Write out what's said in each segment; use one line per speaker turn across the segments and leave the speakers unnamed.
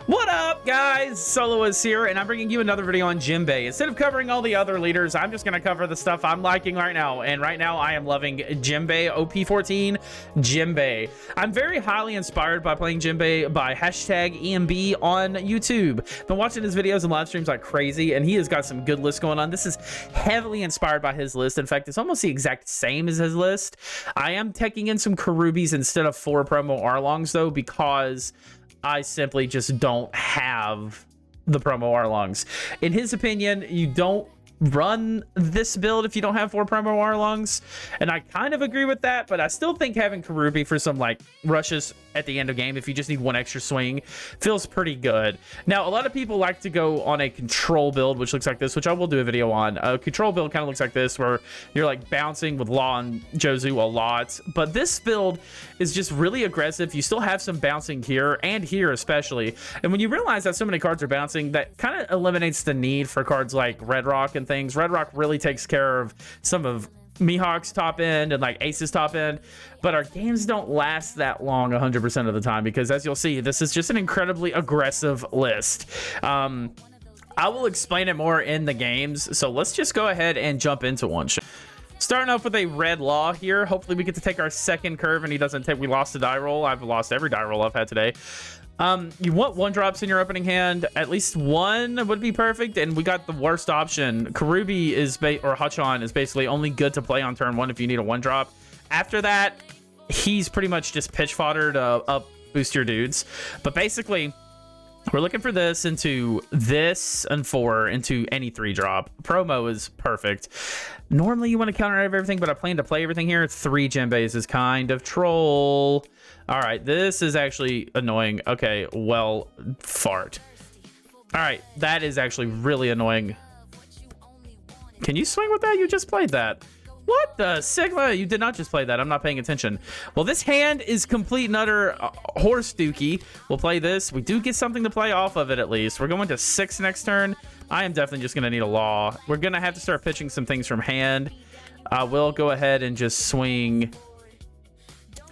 What up, guys? Soloist here, and I'm bringing you another video on Jinbe. Instead of covering all the other leaders, I'm just going to cover the stuff I'm liking right now. And right now, I am loving Jinbe, OP14, Jinbe. I'm very highly inspired by playing Jinbe by hashtag EMB on YouTube. Been watching his videos and live streams like crazy, and he has got some good lists going on. This is heavily inspired by his list. In fact, it's almost the exact same as his list. I am taking in some Karubies instead of 4 promo Arlongs, though, because I simply just don't have the promo Arlongs. In his opinion, you don't run this build if you don't have 4 promo Arlongs, and I kind of agree with that, but I still think having Karubi for some like rushes at the end of game, if you just need one extra swing, feels pretty good. Now, a lot of people like to go on a control build, which looks like this, which I will do a video on. A control build kind of looks like this, where you're like bouncing with Law and Jozu a lot, but this build is just really aggressive. You still have some bouncing here and here especially, and when you realize that so many cards are bouncing, that kind of eliminates the need for cards like Red Rock and things. Red Rock really takes care of some of Mihawk's top end and like Ace's top end, but our games don't last that long 100% of the time, because as you'll see, this is just an incredibly aggressive list. I will explain it more in the games, so let's just go ahead and jump into one. Starting off with a red Law here. Hopefully we get to take our second curve and he doesn't take, we lost a die roll. I've lost every die roll I've had today. You want 1-drops in your opening hand. At least one would be perfect, and we got the worst option. Karubi is or Hachan is basically only good to play on turn 1 if you need a 1-drop. After that, he's pretty much just pitch fodder to up boost your dudes. But basically, we're looking for this into this and 4 into any 3-drop. Promo is perfect. Normally you want to counter everything, but I plan to play everything here. 3 Jinbes is kind of troll. All right, this is actually annoying. Okay, well, fart. All right, that is actually really annoying. Can you swing with that? You just played that. What the Sigma? You did not just play that. I'm not paying attention. Well, this hand is complete and utter horse dookie. We'll play this. We do get something to play off of it at least. We're going to 6 next turn. I am definitely just going to need a Law. We're going to have to start pitching some things from hand. We'll go ahead and just swing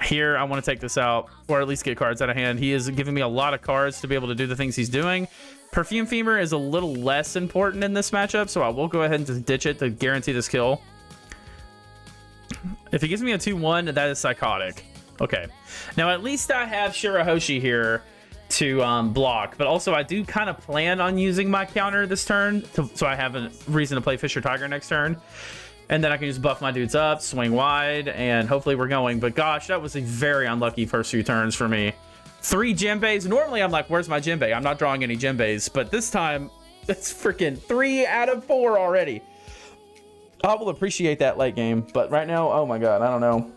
here. I want to take this out, or at least get cards out of hand. He is giving me a lot of cards to be able to do the things he's doing. Perfume Femur is a little less important in this matchup, so I will go ahead and just ditch it to guarantee this kill. If he gives me a 2-1, that is psychotic. Okay. Now, at least I have Shirahoshi here to block, but also I do kind of plan on using my counter this turn, so I have a reason to play Fisher Tiger next turn. And then I can just buff my dudes up, swing wide, and hopefully we're going. But gosh, that was a very unlucky first few turns for me. 3 Jinbes. Normally I'm like, where's my Jinbe? I'm not drawing any Jinbes, but this time it's freaking 3 out of 4 already. I will appreciate that late game, but right now, oh my god, I don't know.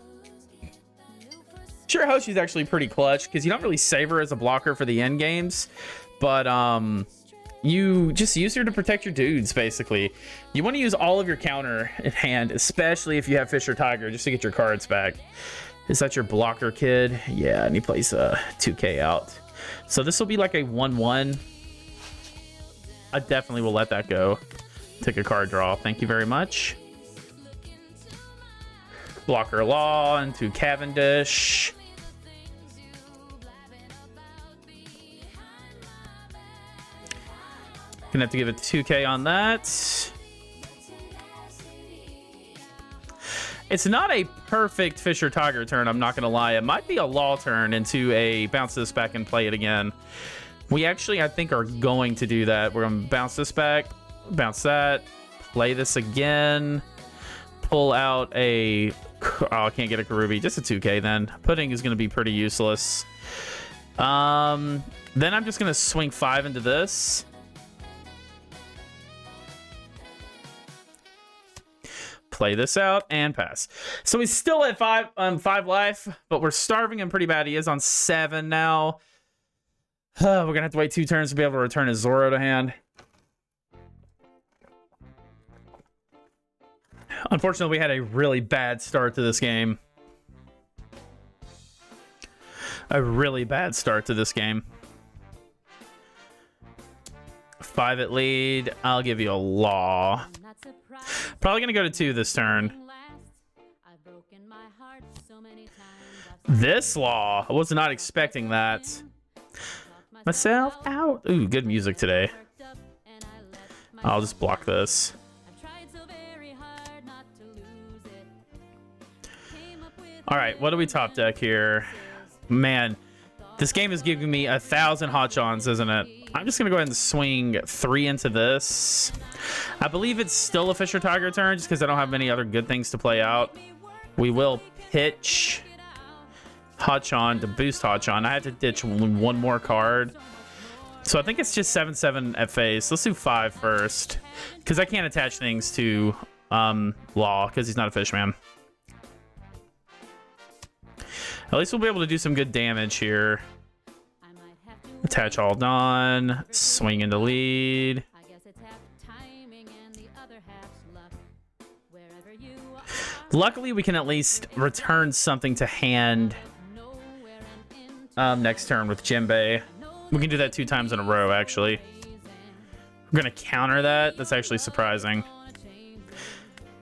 Shirahoshi's actually pretty clutch because you don't really save her as a blocker for the end games, but you just use her to protect your dudes, basically. You want to use all of your counter in hand, especially if you have Fisher Tiger, just to get your cards back. Is that your blocker, kid? Yeah, and he plays 2K out. So this will be like a 1-1. I definitely will let that go. Take a card draw. Thank you very much. Blocker Law into Cavendish. Gonna have to give it 2K on that. It's not a perfect Fisher Tiger turn, I'm not gonna lie. It might be a Law turn into a bounce this back and play it again. We actually, I think, are going to do that. We're gonna bounce this back, bounce that, play this again, pull out a, oh, I can't get a Karubi, just a 2K then. Pudding is gonna be pretty useless. Then I'm just gonna swing 5 into this. Play this out and pass. So he's still at 5 life, but we're starving him pretty bad. He is on 7 now. We're gonna have to wait 2 turns to be able to return his Zoro to hand. Unfortunately, we had a really bad start to this game. A really bad start to this game. 5 at lead. I'll give you a Law. Probably gonna go to 2 this turn. This Law, I was not expecting that. myself out. Ooh, good music today. I'll just block this. All right, what do we top deck here? Man, this game is giving me 1,000 hotchons, isn't it? I'm just gonna go ahead and swing 3 into this. I believe it's still a Fisher Tiger turn just because I don't have many other good things to play out. We will pitch hotchon to boost hotchon. I had to ditch one more card. So I think it's just 7/7 at face. Let's do 5 first because I can't attach things to Law because he's not a fishman. At least we'll be able to do some good damage here. Attach all done. Swing into lead. Luckily, we can at least return something to hand next turn with Jinbe. We can do that 2 times in a row, actually. We're going to counter that. That's actually surprising.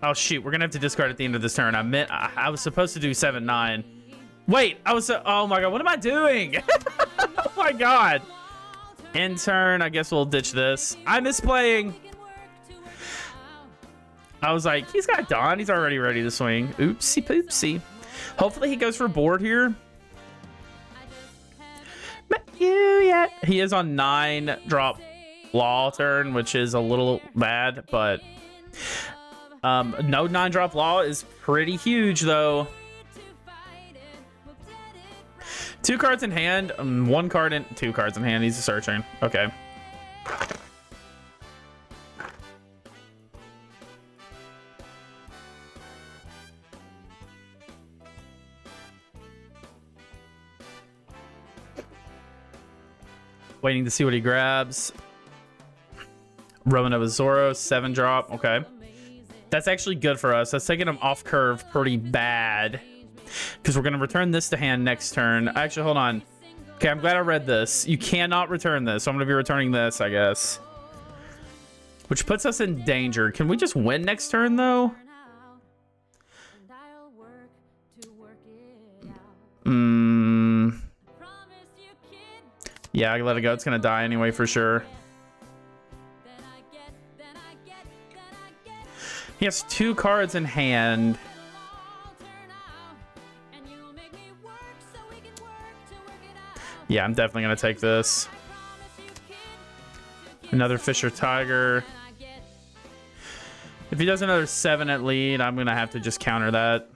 Oh, shoot. We're going to have to discard at the end of this turn. I was supposed to do 7/9. Wait, oh my god, what am I doing? Oh my god. End turn, I guess we'll ditch this. I miss playing. I was like, he's got Dawn. He's already ready to swing. Oopsie poopsie. Hopefully he goes for board here. Met you yet? He is on 9 drop Law turn, which is a little bad, but no 9 drop Law is pretty huge though. 2 cards in hand, 1 card in, 2 cards in hand. He's searching. Okay. Waiting to see what he grabs. Roman of Azoro, 7 drop. Okay. That's actually good for us. That's taking him off curve pretty bad. Because we're going to return this to hand next turn. Actually, hold on. Okay, I'm glad I read this. You cannot return this. So I'm going to be returning this, I guess. Which puts us in danger. Can we just win next turn, though? Yeah, I let it go. It's going to die anyway, for sure. He has 2 cards in hand. Yeah, I'm definitely going to take this. Another Fisher Tiger. If he does another 7 at lead, I'm going to have to just counter that.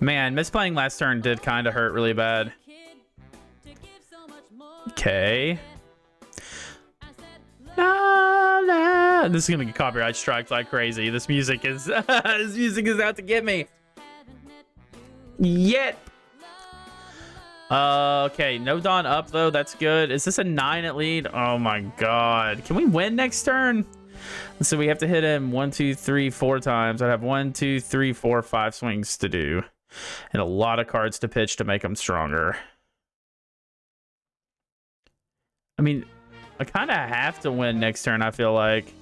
Man, misplaying last turn did kind of hurt really bad. Okay. This is gonna get copyright striked like crazy. This music is this music is out to get me. Yet. Okay, no Dawn up though. That's good. Is this a 9 at lead? Oh my god. Can we win next turn? So we have to hit him 1, 2, 3, 4 times. I'd have 1, 2, 3, 4, 5 swings to do, and a lot of cards to pitch to make him stronger. I mean, I kind of have to win next turn, I feel like.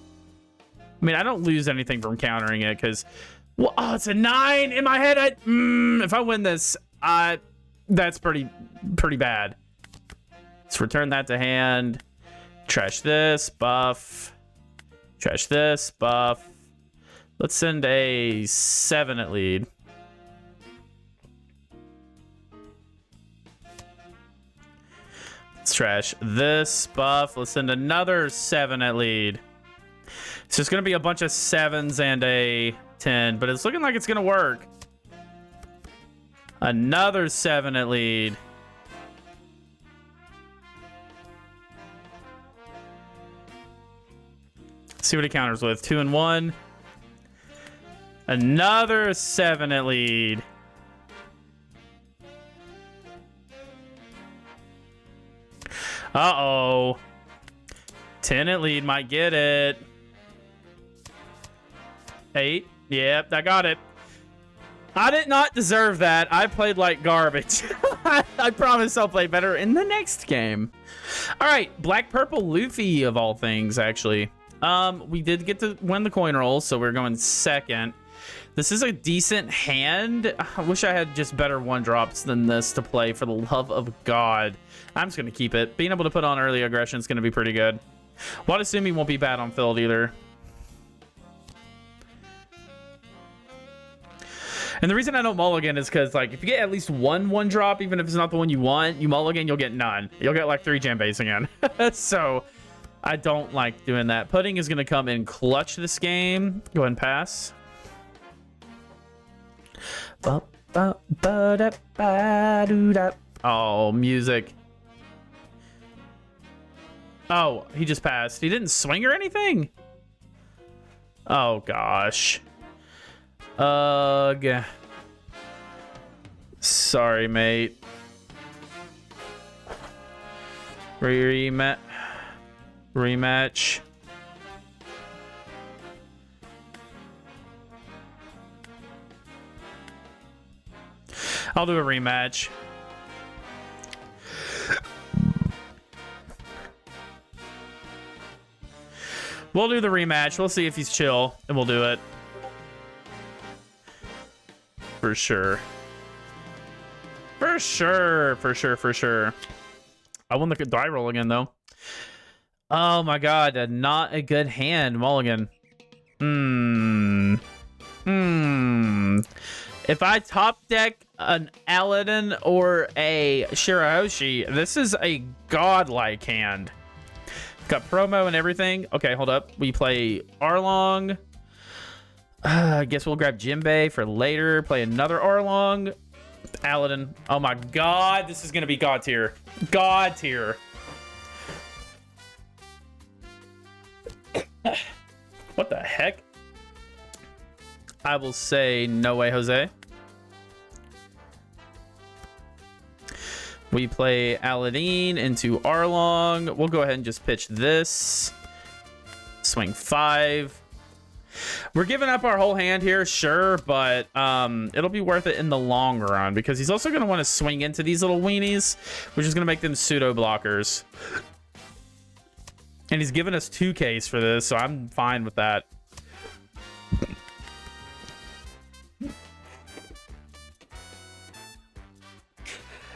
I mean, I don't lose anything from countering it because, well, oh, it's a 9 in my head. If I win this, that's pretty bad. Let's return that to hand. Trash this, buff. Trash this, buff. Let's send a 7 at lead. Let's trash this, buff. Let's send another 7 at lead. So it's going to be a bunch of 7s and a 10, but it's looking like it's going to work. Another 7 at lead. Let's see what he counters with. 2 and 1. Another 7 at lead. Uh-oh. 10 at lead might get it. 8. Yep, I got it. I did not deserve that. I played like garbage. I promise I'll play better in the next game. All right, Black Purple Luffy of all things, actually. We did get to win the coin roll, so we're going second. This is a decent hand. I wish I had just better one drops than this to play, for the love of God. I'm just going to keep it. Being able to put on early aggression is going to be pretty good. Wadasumi won't be bad on field either. And the reason I don't mulligan is because, like, if you get at least one drop, even if it's not the one you want, you mulligan, you'll get none. You'll get like 3 Jinbes again. So I don't like doing that. Pudding is going to come in clutch this game. Go ahead and pass. Oh, music. Oh, he just passed. He didn't swing or anything? Oh, gosh. Ugh. Sorry, mate. Rematch. I'll do a rematch. We'll do the rematch. We'll see if he's chill, and we'll do it. For sure. For sure. I won the die roll again, though. Oh my god, not a good hand, mulligan. If I top deck an Aladdin or a Shirahoshi, this is a godlike hand. Got promo and everything. Okay, hold up. We play Arlong. I guess we'll grab Jinbe for later. Play another Arlong. Aladdin. Oh my god, this is going to be god tier. God tier. What the heck? I will say no way, Jose. We play Aladdin into Arlong. We'll go ahead and just pitch this. Swing 5. We're giving up our whole hand here, sure, but it'll be worth it in the long run because he's also going to want to swing into these little weenies, which is going to make them pseudo blockers. And he's given us 2Ks for this, so I'm fine with that.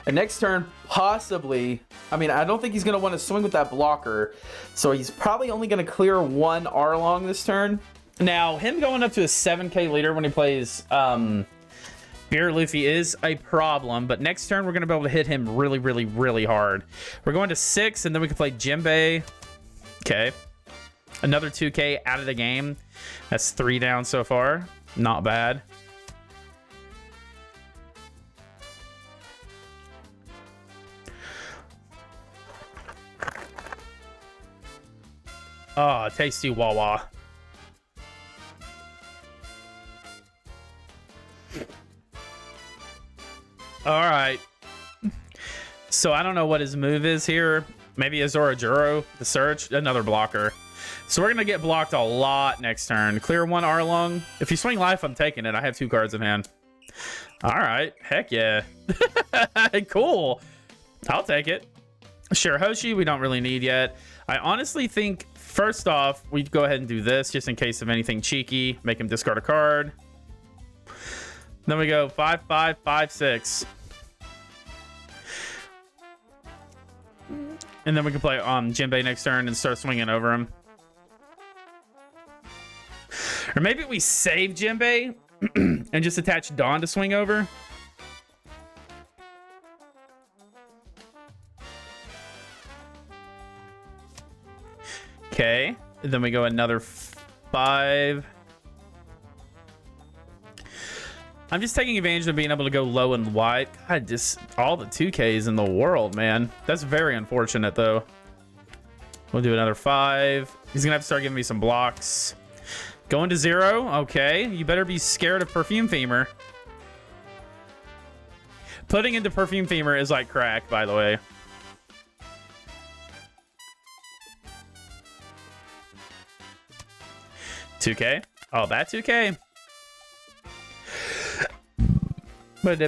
And next turn, possibly, I mean, I don't think he's going to want to swing with that blocker. So he's probably only going to clear 1 Arlong this turn. Now, him going up to a 7K leader when he plays Beer Luffy is a problem. But next turn, we're going to be able to hit him really, really, really hard. We're going to 6, and then we can play Jinbe. Okay. Another 2K out of the game. That's 3 down so far. Not bad. Oh, tasty Wawa. All right. So I don't know what his move is here. Maybe a Zorajuro, the search, another blocker. So we're going to get blocked a lot next turn. Clear 1 Arlong. If you swing life, I'm taking it. I have 2 cards in hand. All right. Heck yeah. Cool. I'll take it. Shirahoshi, we don't really need yet. I honestly think, first off, we'd go ahead and do this just in case of anything cheeky. Make him discard a card. Then we go 5, 5, 5, 6. And then we can play Jinbe next turn and start swinging over him. Or maybe we save Jinbe and just attach Dawn to swing over. Okay. And then we go another 5. I'm just taking advantage of being able to go low and wide. God, just all the 2Ks in the world, man. That's very unfortunate, though. We'll do another 5. He's going to have to start giving me some blocks. Going to 0. Okay. You better be scared of Perfume Femur. Putting into Perfume Femur is like crack, by the way. $2K. Oh, that 2K. But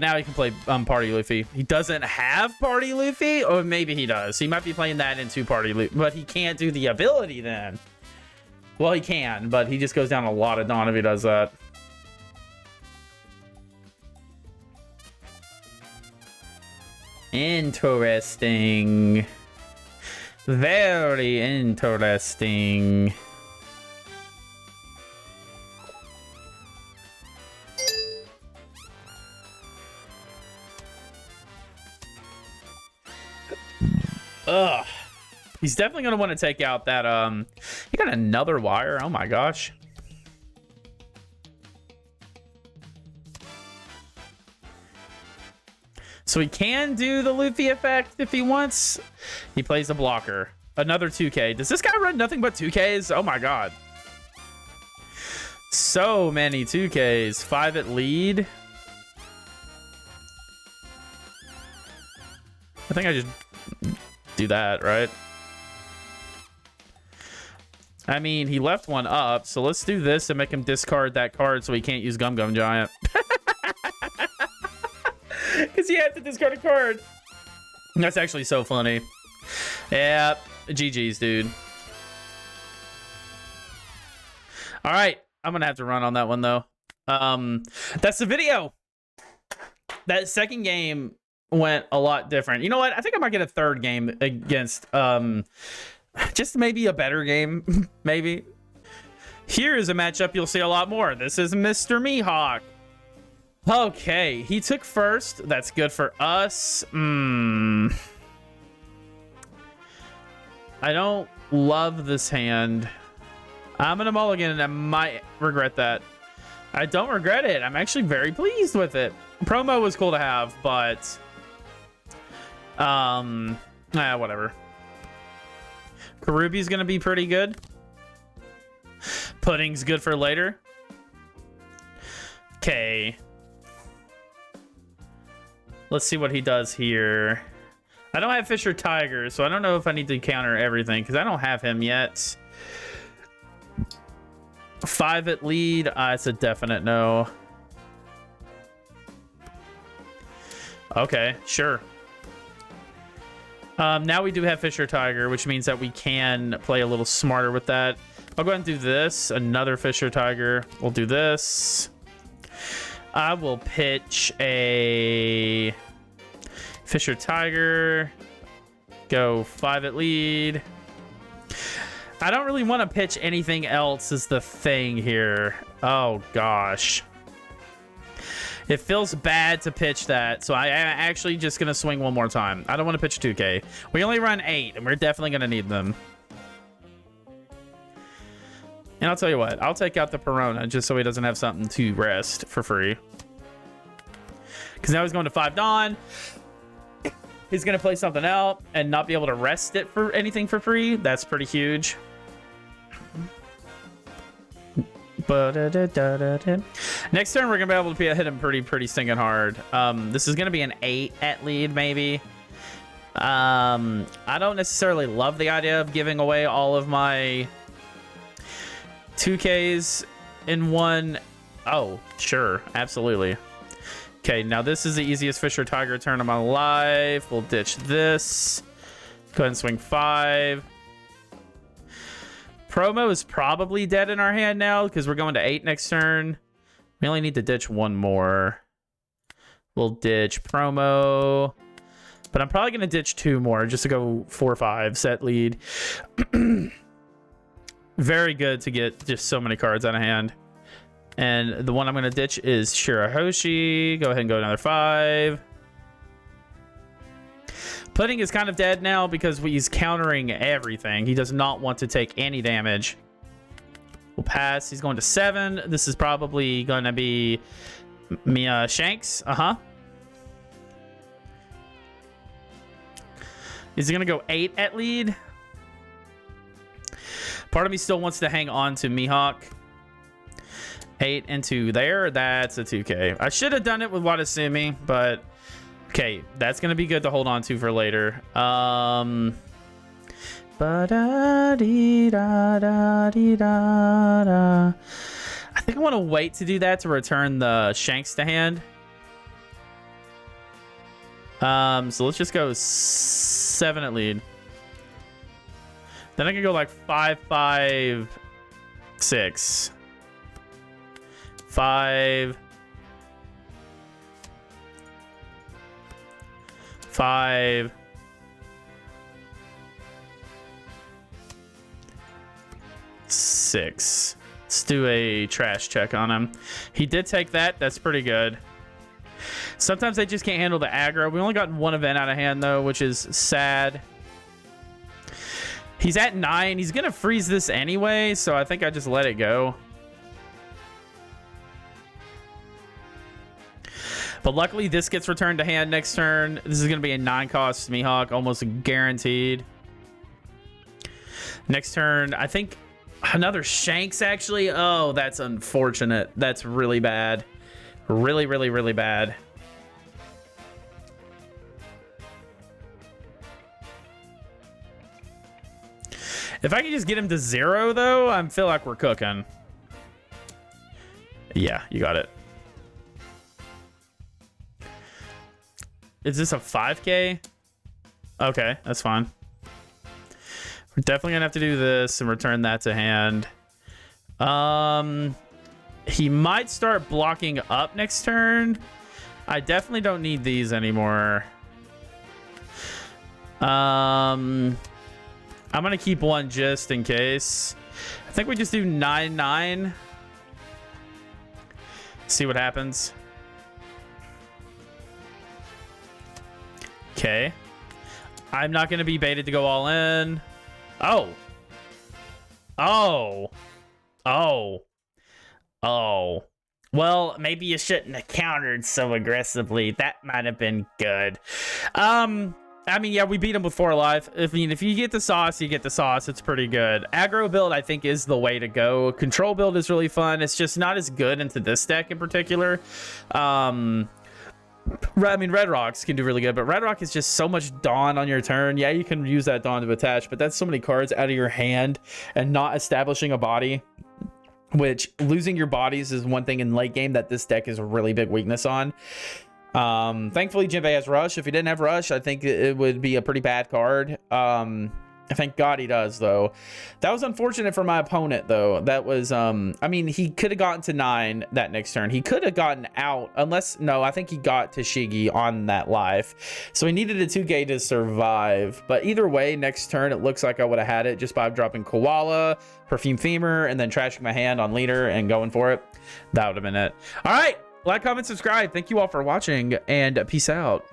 now he can play Party Luffy. He doesn't have Party Luffy? Or maybe he does. He might be playing that into Party Luffy. But he can't do the ability then. Well, he can, but he just goes down a lot of Dawn if he does that. Interesting. Very interesting. Ugh. He's definitely going to want to take out that, he got another wire. Oh my gosh. So he can do the Luffy effect if he wants. He plays a blocker. Another 2K. Does this guy run nothing but 2Ks? Oh my god. So many 2Ks. 5 at lead. I think I just do that, right? I mean, he left one up, so let's do this and make him discard that card so he can't use Gum Gum Giant. Because he had to discard a card. That's actually so funny. Yeah, GG's, dude. All right, I'm gonna have to run on that one though. That's the video. That second game went a lot different. You know what? I think I might get a third game against just maybe a better game. Maybe. Here is a matchup you'll see a lot more. This is Mr. Mihawk. Okay, he took first. That's good for us. I don't love this hand. I'm gonna mulligan and I might regret that. I don't regret it. I'm actually very pleased with it. Promo was cool to have, but whatever. Karubi's gonna be pretty good. Pudding's good for later. Okay. Let's see what he does here. I don't have Fisher Tiger, so I don't know if I need to counter everything because I don't have him yet. 5 at lead. It's a definite no. Okay, sure. Now we do have Fisher Tiger, which means that we can play a little smarter with that. I'll go ahead and do this. Another Fisher Tiger. We'll do this. I will pitch a Fisher Tiger. Go 5 at lead. I don't really want to pitch anything else is the thing here. Oh, gosh. It feels bad to pitch that, so I am actually just going to swing one more time. I don't want to pitch 2K. We only run 8, and we're definitely going to need them. And I'll tell you what, I'll take out the Perona just so he doesn't have something to rest for free. Because now he's going to 5 Dawn. He's going to play something out and not be able to rest it for anything for free. That's pretty huge. Next turn, we're going to be able to hit him pretty stinking hard. This is going to be an 8 at lead, maybe. I don't necessarily love the idea of giving away all of my 2Ks in one. Oh, sure. Absolutely. Okay, now this is the easiest Fisher Tiger turn of my life. We'll ditch this. Go ahead and swing 5. Promo is probably dead in our hand now because we're going to 8 next turn. We only need to ditch one more. We'll ditch Promo. But I'm probably going to ditch 2 more just to go 4-5 set lead. Very good to get just so many cards out of hand. And the one I'm going to ditch is Shirahoshi. Go ahead and go another 5. Pudding is kind of dead now because he's countering everything. He does not want to take any damage. We'll pass. He's going to 7. This is probably going to be Mia Shanks. Is he going to go 8 at lead? Part of me still wants to hang on to Mihawk. 8 into there. That's a 2K. I should have done it with Watasumi, but okay, that's going to be good to hold on to for later. I think I want to wait to do that to return the Shanks to hand. So let's just go 7 at lead. Then I can go like 5-5 6, 5, 5, 6. Let's do a trash check on him. He did take that. That's pretty good. Sometimes they just can't handle the aggro. We only got one event out of hand, though, which is sad. He's at 9. He's going to freeze this anyway, so I think I just let it go. But luckily, this gets returned to hand next turn. This is going to be a 9-cost Mihawk, almost guaranteed. Next turn, I think another Shanks, actually. Oh, that's unfortunate. That's really bad. Really, really, really bad. If I can just get him to 0, though, I feel like we're cooking. Yeah, you got it. Is this a 5K? Okay, that's fine. We're definitely gonna have to do this and return that to hand. He might start blocking up next turn. I definitely don't need these anymore. I'm gonna keep one just in case. I think we just do 9-9. See what happens. Okay. I'm not gonna be baited to go all in. Oh. Oh. Oh. Oh. Well, maybe you shouldn't have countered so aggressively. That might have been good. I mean, yeah, we beat him with 4 alive. If you get the sauce, you get the sauce. It's pretty good. Aggro build, I think, is the way to go. Control build is really fun. It's just not as good into this deck in particular. I mean, Red Rocks can do really good, but Red Rock is just so much Dawn on your turn. Yeah, you can use that Dawn to attach, but that's so many cards out of your hand and not establishing a body, which losing your bodies is one thing in late game that this deck is a really big weakness on. Thankfully, Jinbe has Rush. If he didn't have Rush, I think it would be a pretty bad card. Thank God he does, though. That was unfortunate for my opponent, though. That was, I mean, he could have gotten to 9 that next turn. He could have gotten out, unless, no, I think he got to Shigi on that life. So he needed a 2K to survive. But either way, next turn, it looks like I would have had it just by dropping Koala, Perfume Femur, and then trashing my hand on Leader and going for it. That would have been it. All right. Like, comment, subscribe. Thank you all for watching, and peace out.